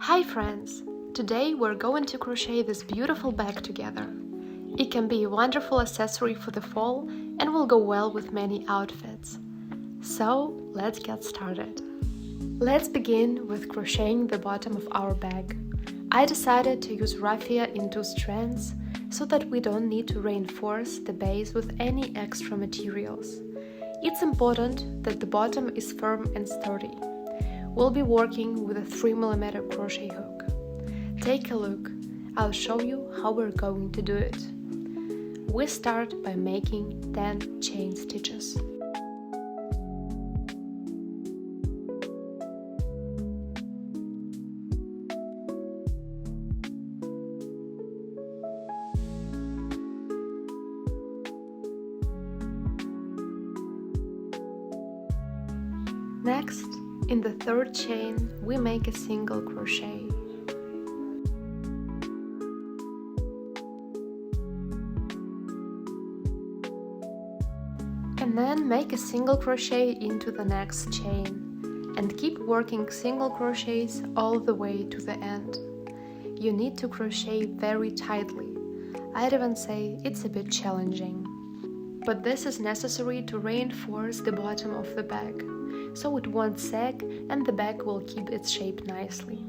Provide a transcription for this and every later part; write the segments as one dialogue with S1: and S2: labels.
S1: Hi friends! Today we're going to crochet this beautiful bag together. It can be a wonderful accessory for the fall and will go well with many outfits. So let's get started. Let's begin with crocheting the bottom of our bag. I decided to use raffia in 2 strands so that we don't need to reinforce the base with any extra materials. It's important that the bottom is firm and sturdy. We'll be working with a 3mm crochet hook. Take a look. I'll show you how we're going to do it. We start by making 10 chain stitches. Next, in the 3rd chain, we make a single crochet. And then make a single crochet into the next chain and keep working single crochets all the way to the end. You need to crochet very tightly. I'd even say it's a bit challenging. But this is necessary to reinforce the bottom of the bag, so it won't sag and the bag will keep its shape nicely.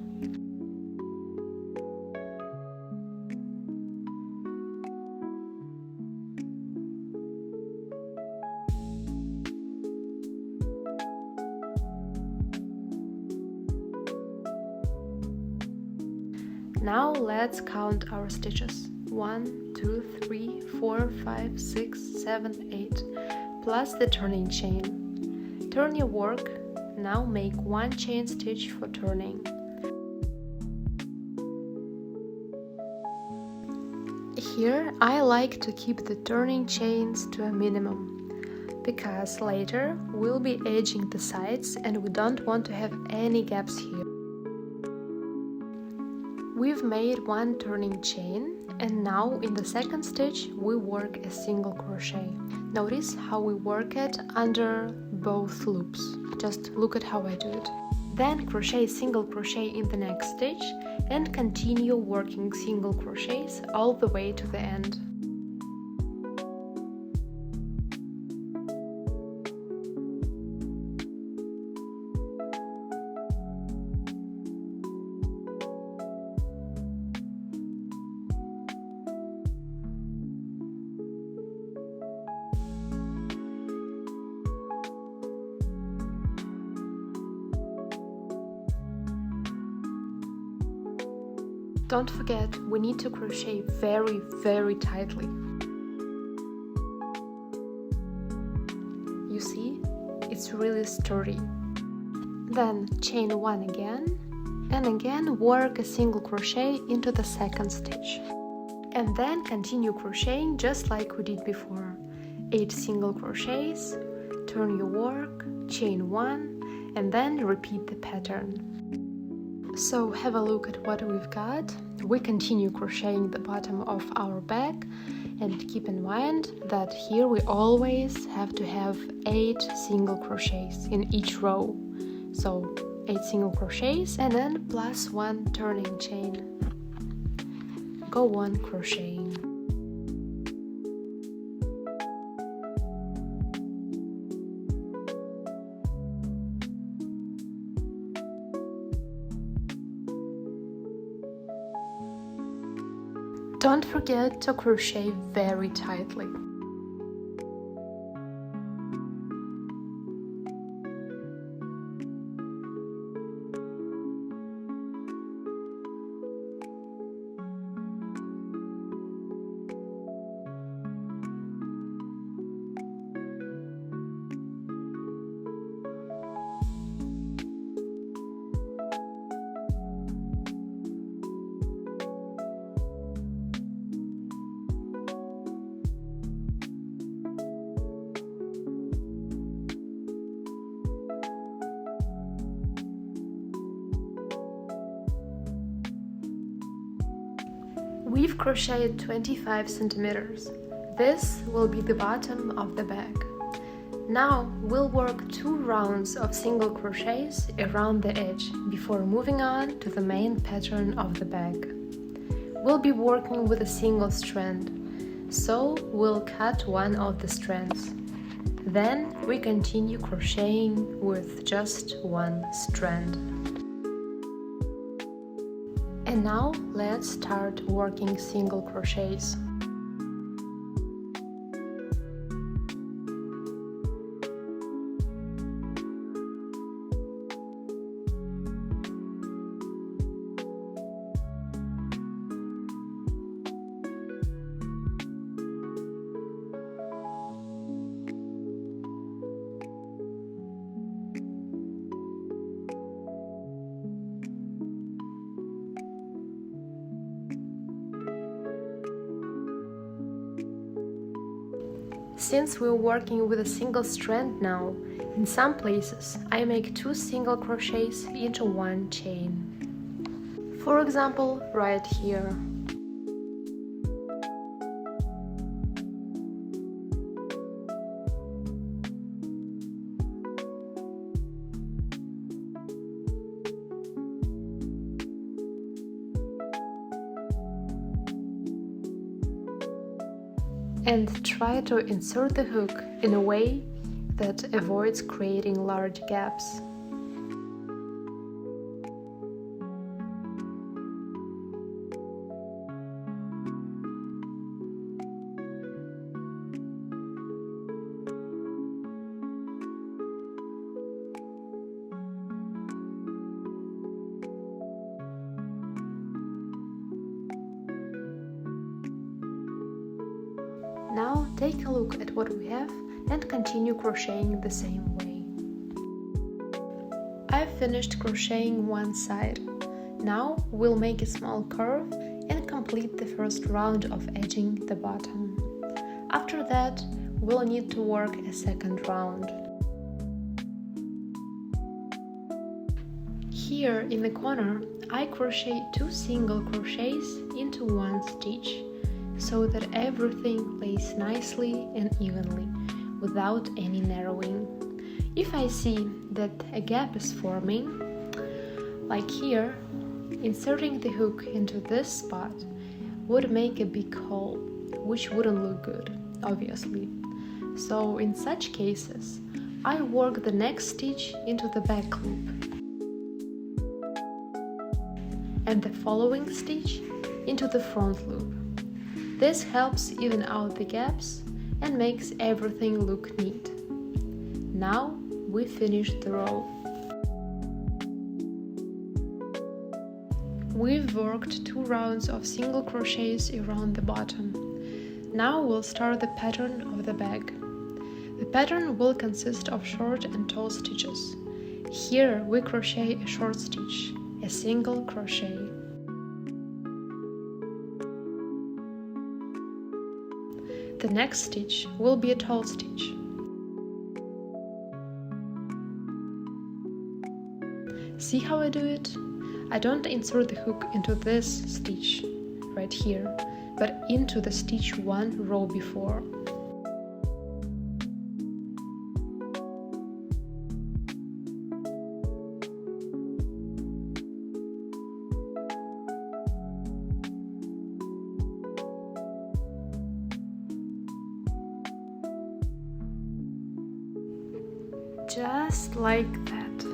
S1: Now let's count our stitches. 1, 2, 3, 4, 5, 6, 7, 8, plus the turning chain. Turn your work. Now make 1 chain stitch for turning. Here I like to keep the turning chains to a minimum, because later we'll be edging the sides and we don't want to have any gaps here. We've made 1 turning chain, and now in the 2nd stitch we work a single crochet. Notice how we work it under both loops. Just look at how I do it. Then crochet single crochet in the next stitch and continue working single crochets all the way to the end. Don't forget, we need to crochet very tightly. You see, it's really sturdy. Then chain 1 again, and again work a single crochet into the 2nd stitch. And then continue crocheting just like we did before. 8 single crochets, turn your work, chain 1, and then repeat the pattern. So have a look at what we've got. We continue crocheting the bottom of our bag, and keep in mind that here we always have to have 8 single crochets in each row. So 8 single crochets and then plus 1 turning chain. Go on crocheting. Don't forget to crochet very tightly. We've crocheted 25 centimeters. This will be the bottom of the bag. Now we'll work 2 rounds of single crochets around the edge before moving on to the main pattern of the bag. We'll be working with a single strand, so we'll cut one of the strands. Then we continue crocheting with just one strand. And now let's start working single crochets. Since we're working with a single strand now, in some places I make 2 single crochets into 1 chain. For example, right here. And try to insert the hook in a way that avoids creating large gaps. Now take a look at what we have and continue crocheting the same way. I've finished crocheting one side. Now we'll make a small curve and complete the first round of edging the bottom. After that, we'll need to work a second round. Here in the corner, I crochet 2 single crochets into 1 stitch, so that everything lays nicely and evenly, without any narrowing. If I see that a gap is forming, like here, inserting the hook into this spot would make a big hole, which wouldn't look good, obviously. So in such cases, I work the next stitch into the back loop, and the following stitch into the front loop. This helps even out the gaps and makes everything look neat. Now we finish the row. We've worked 2 rounds of single crochets around the bottom. Now we'll start the pattern of the bag. The pattern will consist of short and tall stitches. Here we crochet a short stitch, a single crochet. The next stitch will be a tall stitch. See how I do it? I don't insert the hook into this stitch right here, but into the stitch 1 row before. Just like that.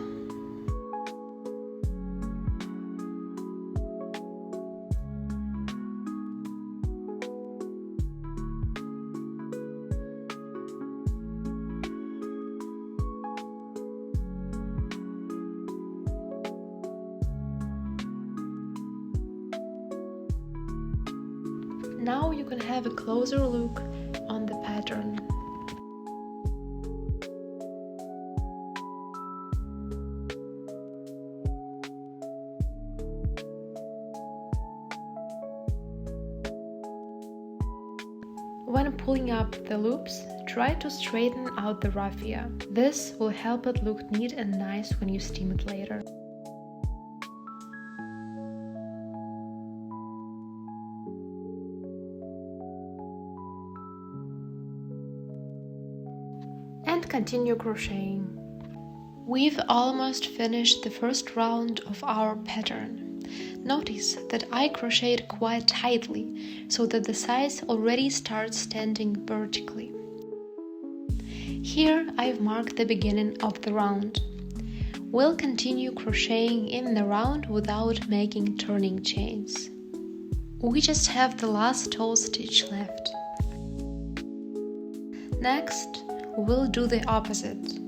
S1: Now you can have a closer look on the pattern. When pulling up the loops, try to straighten out the raffia. This will help it look neat and nice when you steam it later. and continue crocheting. We've almost finished the first round of our pattern. Notice that I crocheted quite tightly so that the sides already start standing vertically. Here I've marked the beginning of the round. We'll continue crocheting in the round without making turning chains. We just have the last toe stitch left. Next, we'll do the opposite.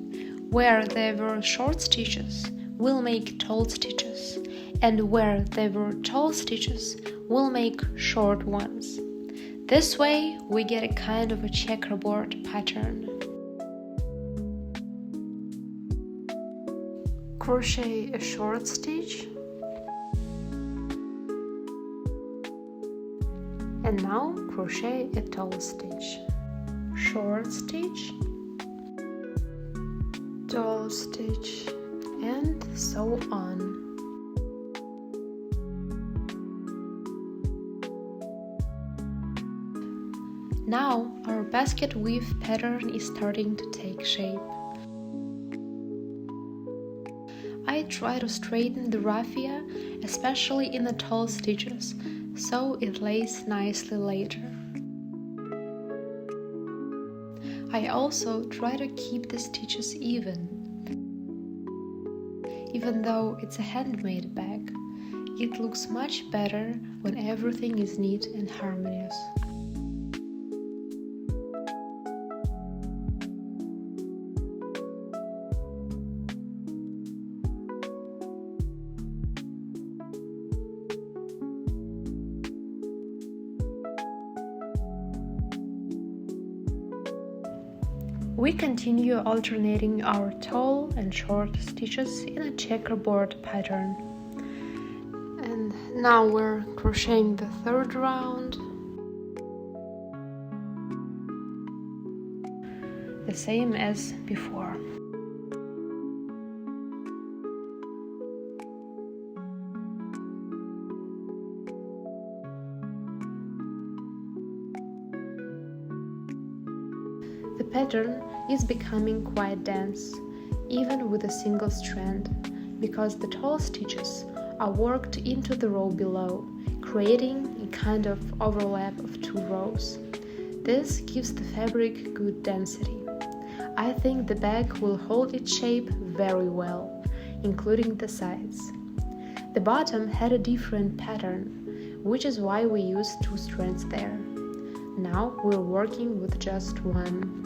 S1: Where there were short stitches, we'll make tall stitches, and where there were tall stitches, we'll make short ones. This way, we get a kind of a checkerboard pattern. Crochet a short stitch, and now crochet a tall stitch. Short stitch, tall stitch, and so on. Now our basket weave pattern is starting to take shape. I try to straighten the raffia, especially in the tall stitches, so it lays nicely later. I also try to keep the stitches even. Even though it's a handmade bag, it looks much better when everything is neat and harmonious. We continue alternating our tall and short stitches in a checkerboard pattern. And now we're crocheting the third round. The same as before. The pattern is becoming quite dense, even with a single strand, because the tall stitches are worked into the row below, creating a kind of overlap of two rows. This gives the fabric good density. I think the bag will hold its shape very well, including the sides. The bottom had a different pattern, which is why we used two strands there. Now we're working with just one.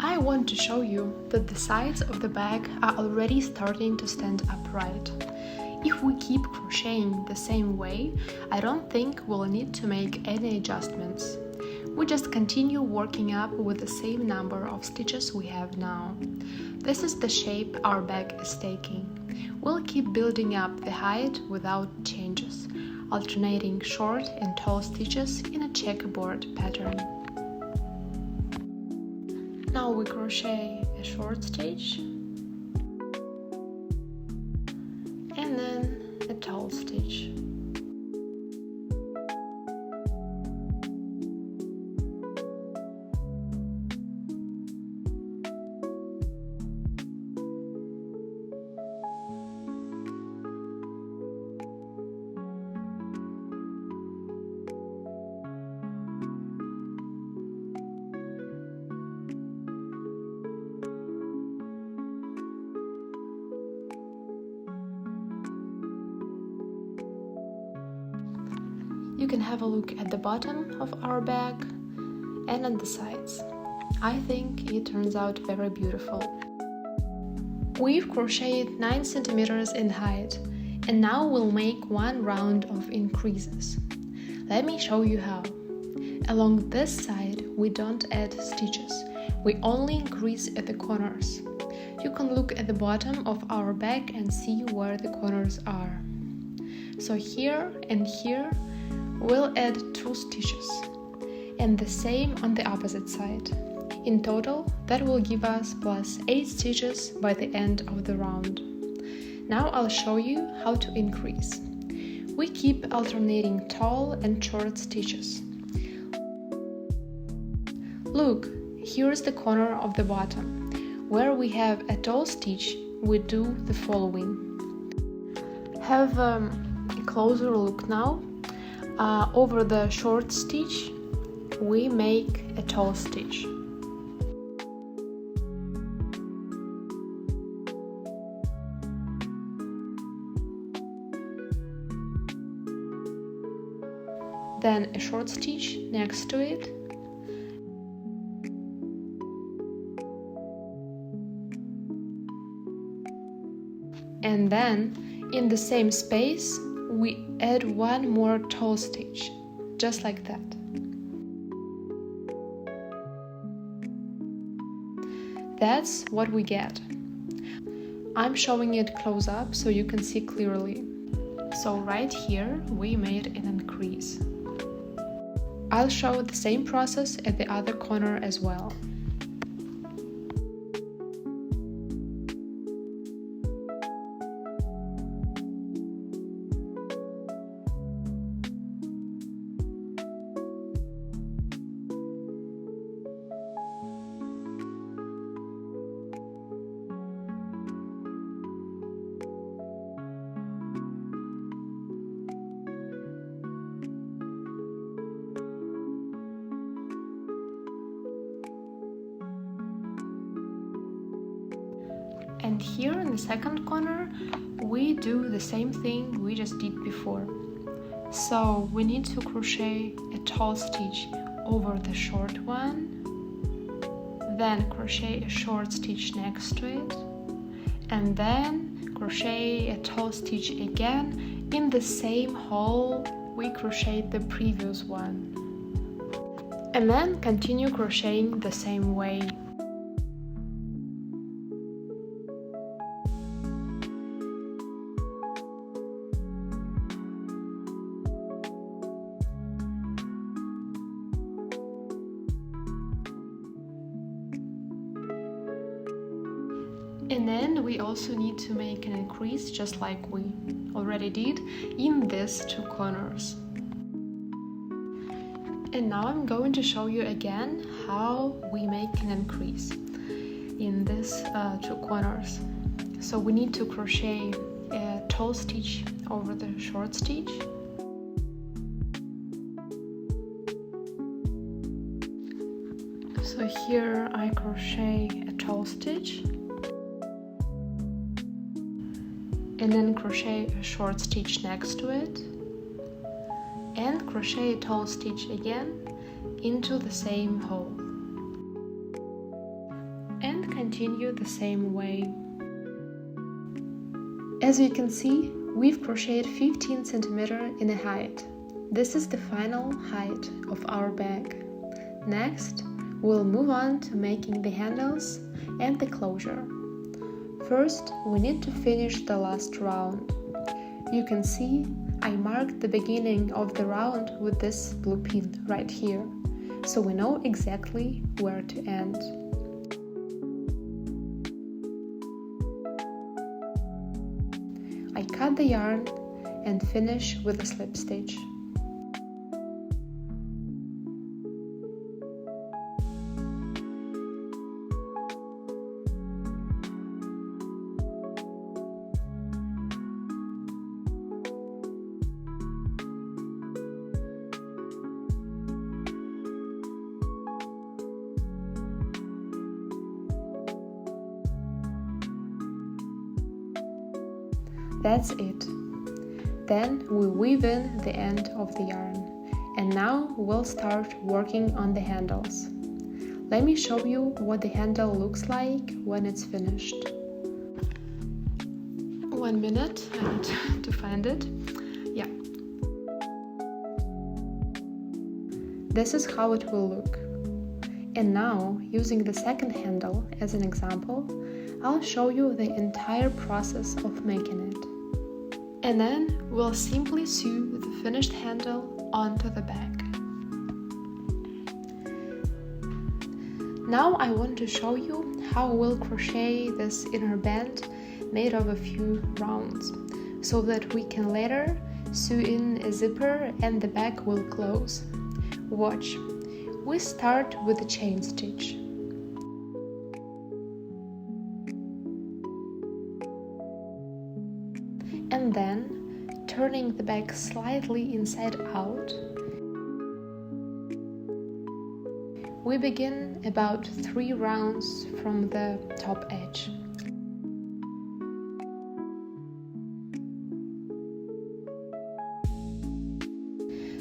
S1: I want to show you that the sides of the bag are already starting to stand upright. If we keep crocheting the same way, I don't think we'll need to make any adjustments. We just continue working up with the same number of stitches we have now. This is the shape our bag is taking. We'll keep building up the height without changes, alternating short and tall stitches in a checkerboard pattern. Now we crochet a short stitch and then a tall stitch. You can have a look at the bottom of our bag and on the sides. I think it turns out very beautiful. We've crocheted 9 centimeters in height, and now we'll make one round of increases. Let me show you how. Along this side, we don't add stitches, we only increase at the corners. You can look at the bottom of our bag and see where the corners are. So here and here, we'll add 2 stitches, and the same on the opposite side. In total, that will give us plus 8 stitches by the end of the round. Now I'll show you how to increase. We keep alternating tall and short stitches. Look, here's the corner of the bottom. Where we have a tall stitch, we do the following. Have a closer look now. Over the short stitch, we make a tall stitch. Then a short stitch next to it, and then in the same space we add one more tall stitch, just like that. That's what we get. I'm showing it close up so you can see clearly. So right here we made an increase. I'll show the same process at the other corner as well. And here in the second corner, we do the same thing we just did before. So we need to crochet a tall stitch over the short one, then crochet a short stitch next to it, and then crochet a tall stitch again in the same hole we crocheted the previous one. And then continue crocheting the same way. And then we also need to make an increase, just like we already did, in these two corners. And now I'm going to show you again how we make an increase in these two corners. So we need to crochet a tall stitch over the short stitch. So here I crochet a tall stitch, and then crochet a short stitch next to it, and crochet a tall stitch again into the same hole, and continue the same way. As you can see, we've crocheted 15 cm in a height. This is the final height of our bag. Next, we'll move on to making the handles and the closure. First, we need to finish the last round. You can see I marked the beginning of the round with this blue pin right here, so we know exactly where to end. I cut the yarn and finish with a slip stitch. That's it. Then we weave in the end of the yarn, and now we'll start working on the handles. Let me show you what the handle looks like when it's finished. 1 minute, I need to find it. Yeah. This is how it will look. And now, using the second handle as an example, I'll show you the entire process of making it. And then we'll simply sew the finished handle onto the bag. Now I want to show you how we'll crochet this inner band made of a few rounds, so that we can later sew in a zipper and the back will close. Watch. We start with the chain stitch. And then, turning the back slightly inside out, we begin about 3 rounds from the top edge.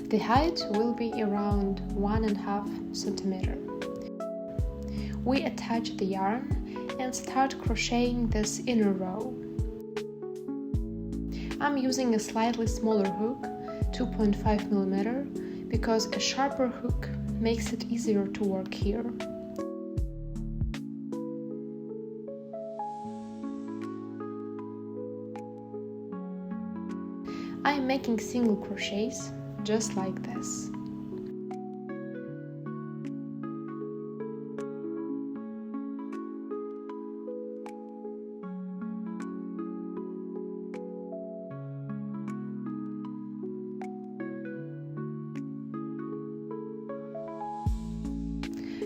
S1: The height will be around 1.5 centimeter. We attach the yarn and start crocheting this inner row. I'm using a slightly smaller hook, 2.5 millimeter, because a sharper hook makes it easier to work here. I'm making single crochets just like this.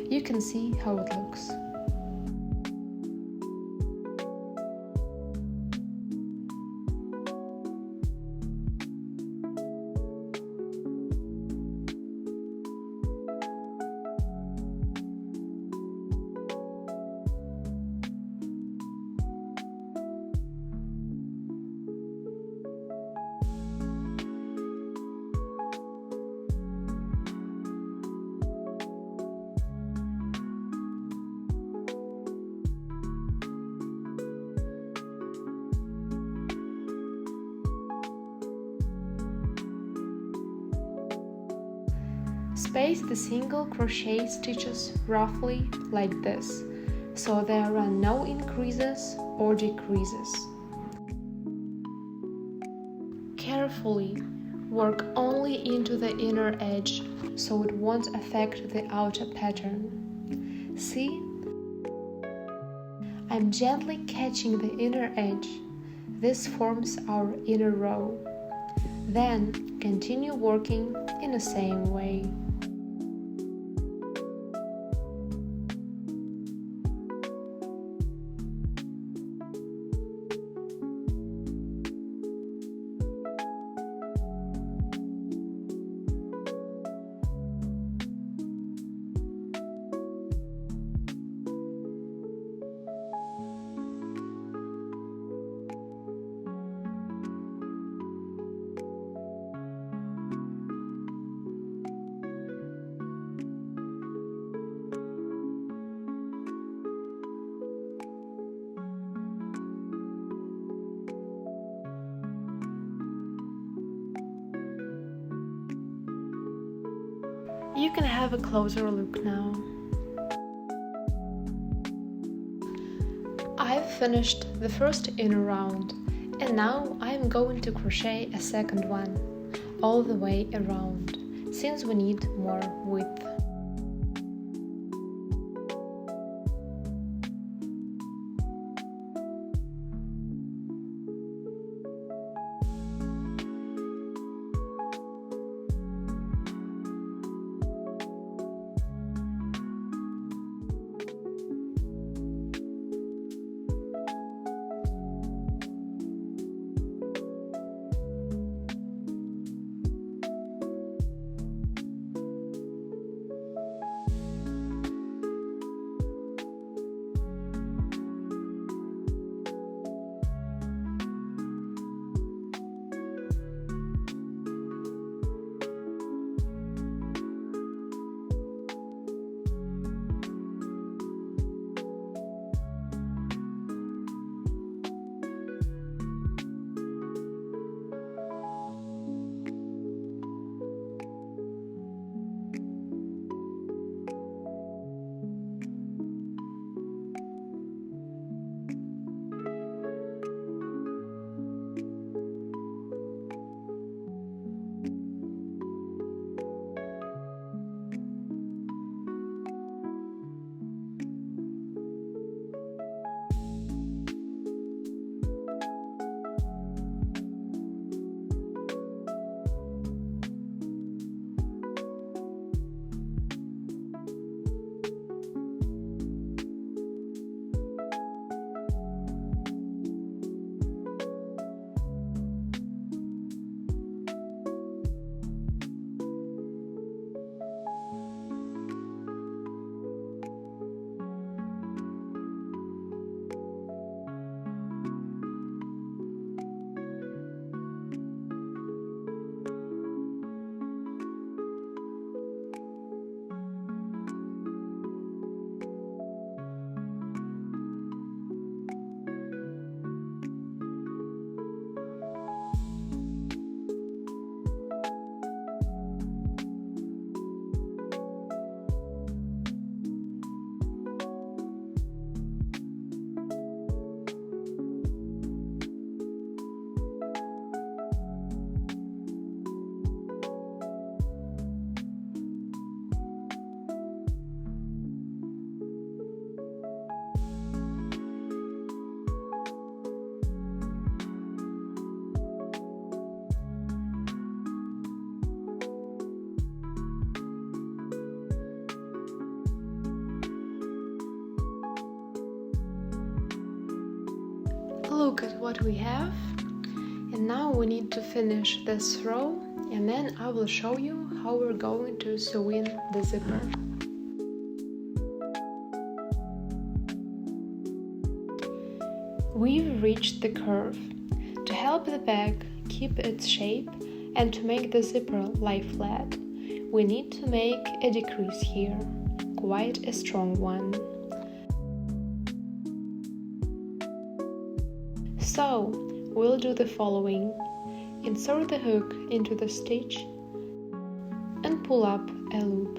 S1: You can see how it looks. Space the single crochet stitches roughly like this, so there are no increases or decreases. Carefully work only into the inner edge, so it won't affect the outer pattern. See? I'm gently catching the inner edge. This forms our inner row. Then continue working in the same way. You can have a closer look now. I've finished the first inner round, and now I'm going to crochet a second one, all the way around, since we need more width. look at what we have. And now we need to finish this row, and then I will show you how we're going to sew in the zipper. We've reached the curve. To help the bag keep its shape and to make the zipper lie flat, we need to make a decrease here, quite a strong one. So, we'll do the following. Insert the hook into the stitch and pull up a loop.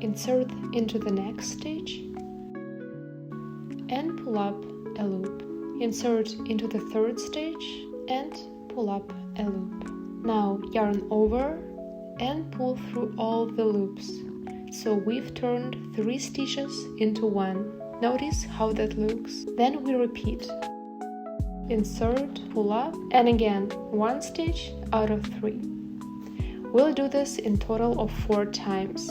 S1: Insert into the next stitch and pull up a loop. Insert into the third stitch and pull up a loop. Now yarn over and pull through all the loops. So we've turned 3 stitches into 1. Notice how that looks. Then we repeat. Insert, pull up, and again 1 stitch out of 3. We'll do this in total of 4 times.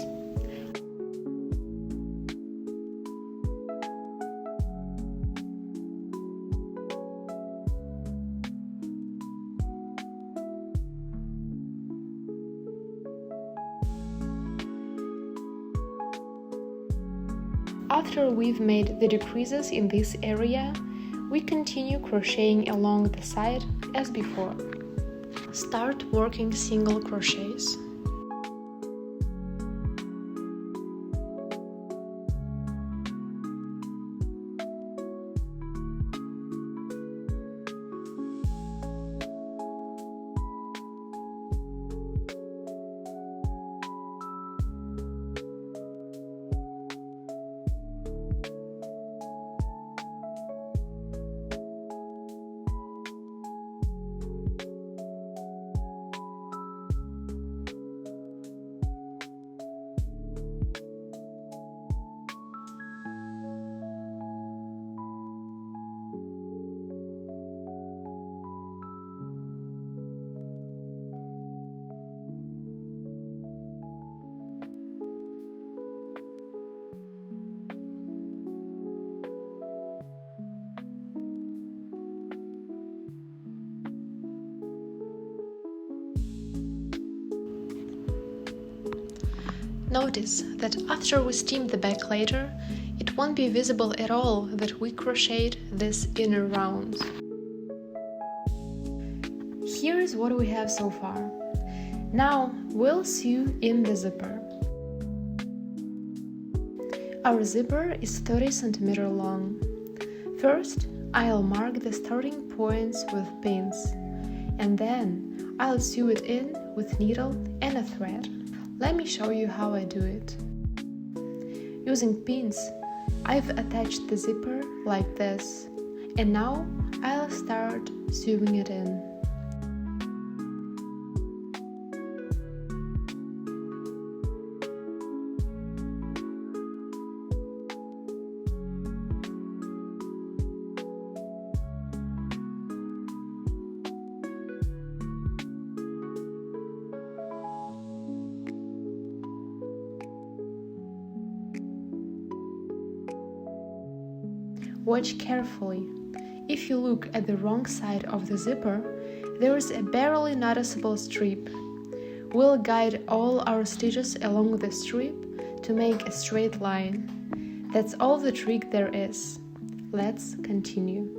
S1: After we've made the decreases in this area, we continue crocheting along the side as before. Start working single crochets. Notice that after we steam the bag later, it won't be visible at all that we crocheted this inner round. Here is what we have so far. Now we'll sew in the zipper. Our zipper is 30 cm long. First, I'll mark the starting points with pins, and then I'll sew it in with needle and a thread. Let me show you how I do it. Using pins, I've attached the zipper like this, and now I'll start sewing it in. Watch carefully. If you look at the wrong side of the zipper, there is a barely noticeable strip. We'll guide all our stitches along the strip to make a straight line. That's all the trick there is. Let's continue.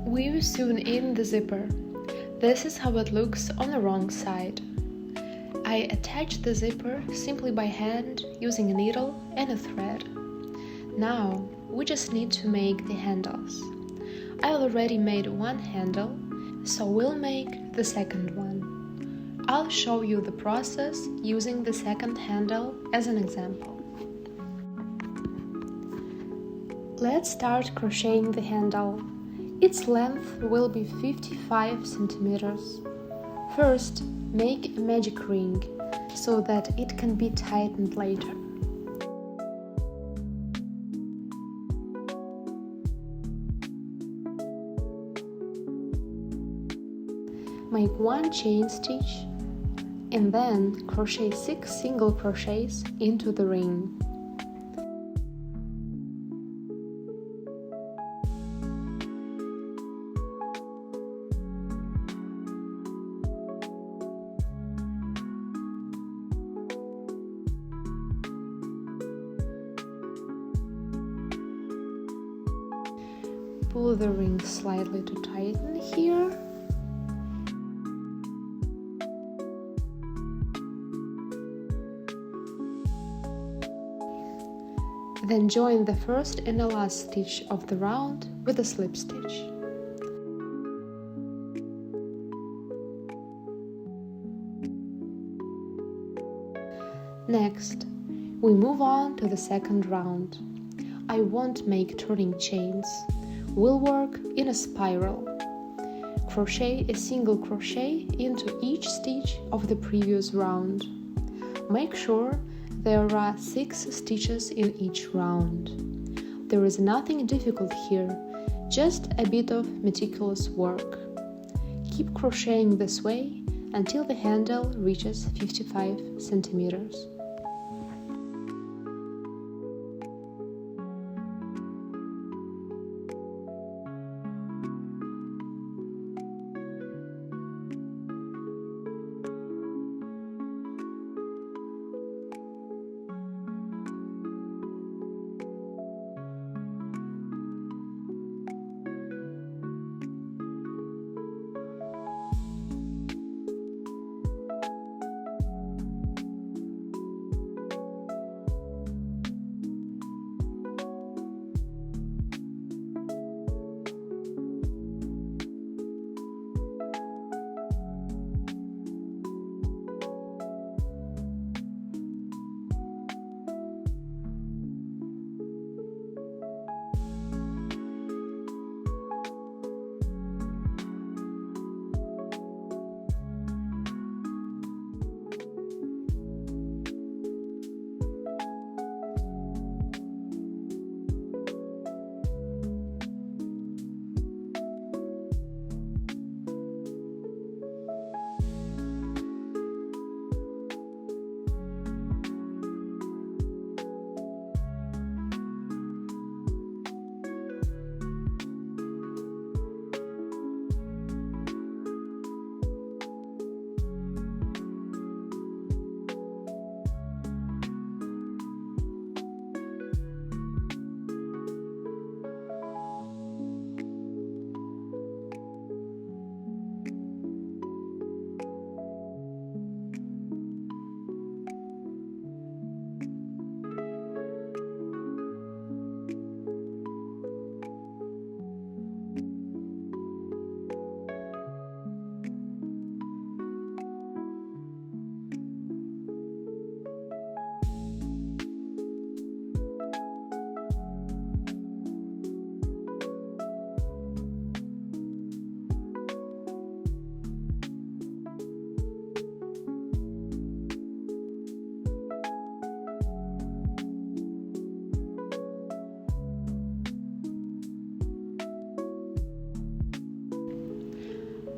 S1: We've sewn in the zipper. This is how it looks on the wrong side. I attach the zipper simply by hand using a needle and a thread. Now we just need to make the handles. I already made one handle, so we'll make the second one. I'll show you the process using the second handle as an example. Let's start crocheting the handle. Its length will be 55 centimeters. First, make a magic ring so that it can be tightened later. Make 1 chain stitch and then crochet 6 single crochets into the ring. Pull the ring slightly to tighten here. Then join the first and the last stitch of the round with a slip stitch. Next, we move on to the second round. I won't make turning chains. We'll work in a spiral. Crochet a single crochet into each stitch of the previous round. Make sure there are 6 stitches in each round. There is nothing difficult here, just a bit of meticulous work. Keep crocheting this way until the handle reaches 55 centimeters.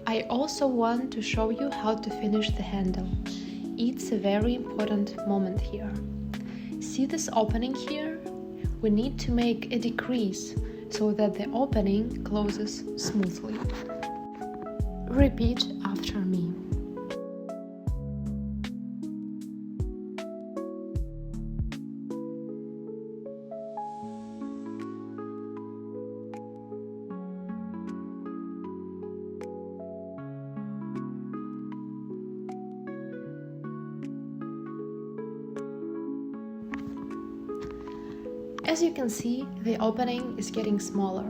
S1: I also want to show you how to finish the handle. It's a very important moment here. See this opening here? We need to make a decrease so that the opening closes smoothly. Repeat after me. As you can see, the opening is getting smaller.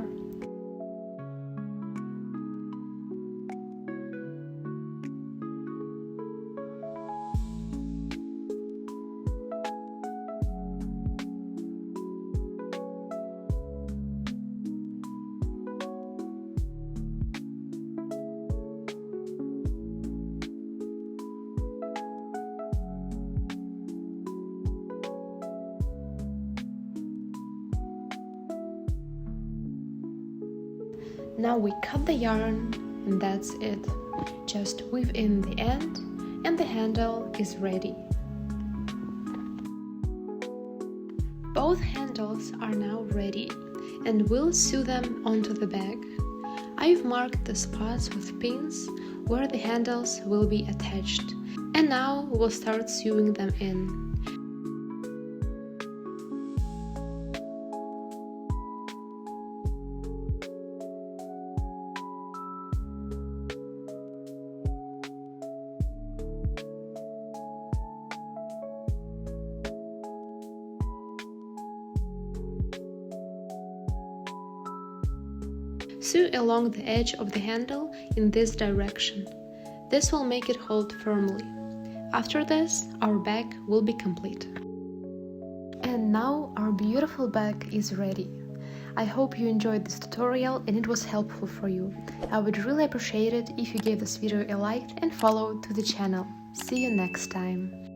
S1: Now we cut the yarn and that's it. Just weave in the end and the handle is ready. Both handles are now ready and we'll sew them onto the bag. I've marked the spots with pins where the handles will be attached, and now we'll start sewing them in. Sew along the edge of the handle in this direction. This will make it hold firmly. After this, our bag will be complete. And now our beautiful bag is ready. I hope you enjoyed this tutorial and it was helpful for you. I would really appreciate it if you gave this video a like and followed to the channel. See you next time.